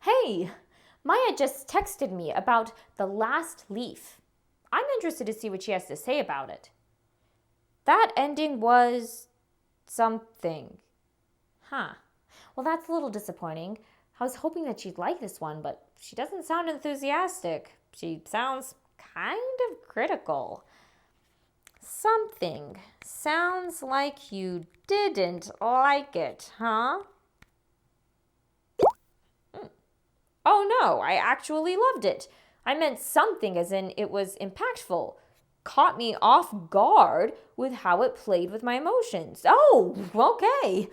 Hey, Maya just texted me about the last leaf. I'm interested to see what she has to say about it. That ending was something. Huh. Well, that's a little disappointing. I was hoping that she'd like this one, but she doesn't sound enthusiastic. She sounds kind of critical. Something sounds like you didn't like it, huh? Oh no, I actually loved it. I meant something as in it was impactful. Caught me off guard with how it played with my emotions. Oh, okay.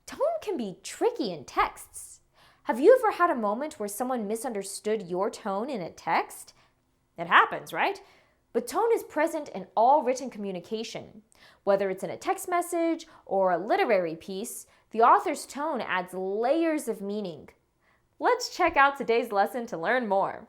Tone can be tricky in texts. Have you ever had a moment where someone misunderstood your tone in a text? It happens, right? But tone is present in all written communication. Whether it's in a text message or a literary piece, the author's tone adds layers of meaning. Let's check out today's lesson to learn more.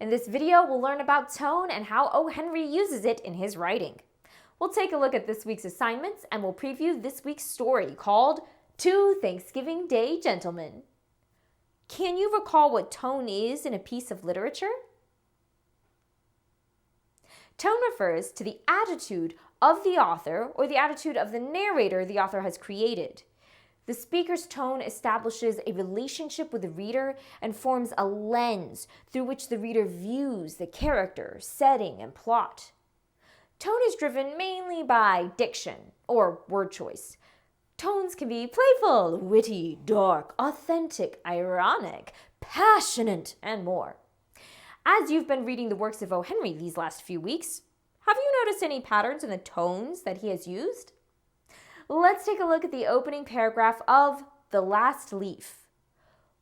In this video, we'll learn about tone and how O. Henry uses it in his writing. We'll take a look at this week's assignments and we'll preview this week's story called Two Thanksgiving Day Gentlemen. Can you recall what tone is in a piece of literature? Tone refers to the attitude of the author or the attitude of the narrator the author has created. The speaker's tone establishes a relationship with the reader and forms a lens through which the reader views the character, setting, and plot. Tone is driven mainly by diction, or word choice. Tones can be playful, witty, dark, authentic, ironic, passionate, and more. As you've been reading the works of O. Henry these last few weeks, have you noticed any patterns in the tones that he has used? Let's take a look at the opening paragraph of The Last Leaf.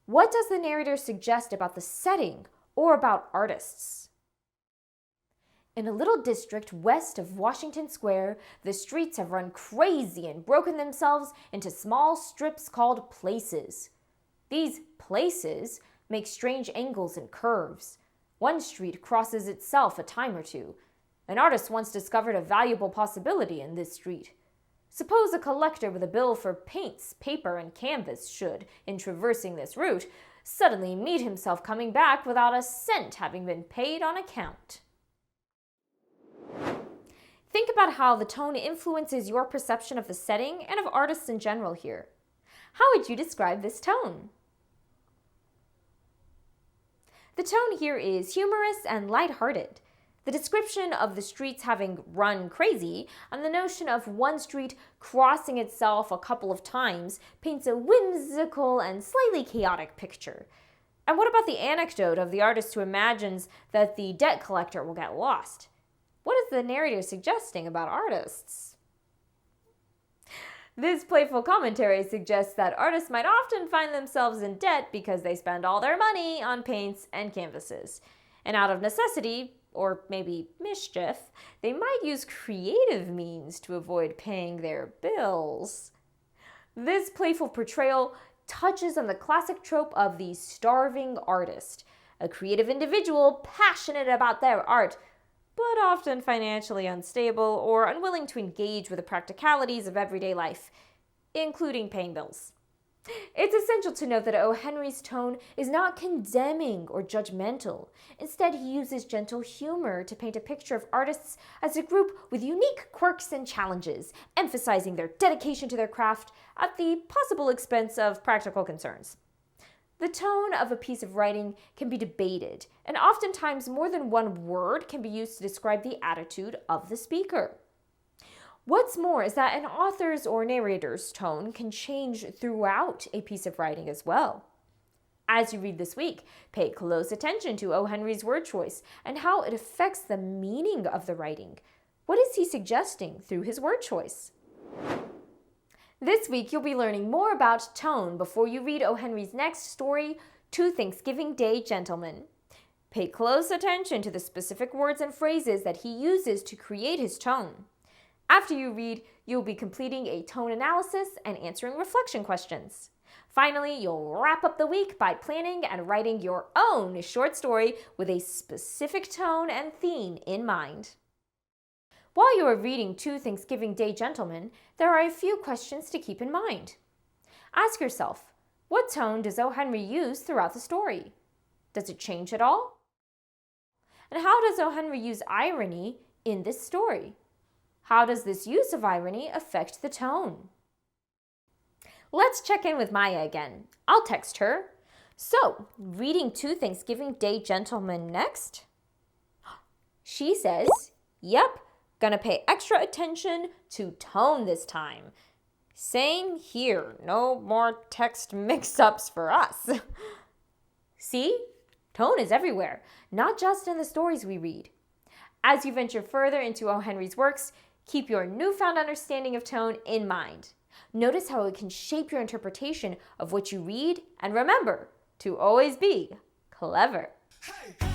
What does the narrator suggest about the setting or about artists? In a little district west of Washington Square, the streets have run crazy and broken themselves into small strips called places. These places make strange angles and curves. One street crosses itself a time or two. An artist once discovered a valuable possibility in this street. Suppose a collector with a bill for paints, paper, and canvas should, in traversing this route, suddenly meet himself coming back without a cent having been paid on account. Think about how the tone influences your perception of the setting and of artists in general here. How would you describe this tone? The tone here is humorous and lighthearted. The description of the streets having run crazy and the notion of one street crossing itself a couple of times paints a whimsical and slightly chaotic picture. And what about the anecdote of the artist who imagines that the debt collector will get lost? What is the narrator suggesting about artists? This playful commentary suggests that artists might often find themselves in debt because they spend all their money on paints and canvases. And out of necessity, or maybe mischief, they might use creative means to avoid paying their bills. This playful portrayal touches on the classic trope of the starving artist, a creative individual passionate about their art, but often financially unstable or unwilling to engage with the practicalities of everyday life, including paying bills. It's essential to note that O. Henry's tone is not condemning or judgmental. Instead, he uses gentle humor to paint a picture of artists as a group with unique quirks and challenges, emphasizing their dedication to their craft at the possible expense of practical concerns. The tone of a piece of writing can be debated, and oftentimes more than one word can be used to describe the attitude of the speaker. What's more is that an author's or narrator's tone can change throughout a piece of writing as well. As you read this week, pay close attention to O. Henry's word choice and how it affects the meaning of the writing. What is he suggesting through his word choice? This week, you'll be learning more about tone before you read O. Henry's next story, Two Thanksgiving Day Gentlemen. Pay close attention to the specific words and phrases that he uses to create his tone. After you read, you'll be completing a tone analysis and answering reflection questions. Finally, you'll wrap up the week by planning and writing your own short story with a specific tone and theme in mind. While you are reading Two Thanksgiving Day Gentlemen, there are a few questions to keep in mind. Ask yourself, what tone does O. Henry use throughout the story? Does it change at all? And how does O. Henry use irony in this story? How does this use of irony affect the tone? Let's check in with Maya again. I'll text her. So, reading Two Thanksgiving Day Gentlemen next? She says, yep, gonna pay extra attention to tone this time. Same here. No more text mix-ups for us. See? Tone is everywhere, not just in the stories we read. As you venture further into O. Henry's works, keep your newfound understanding of tone in mind. Notice how it can shape your interpretation of what you read, and remember to always be clever. Hey.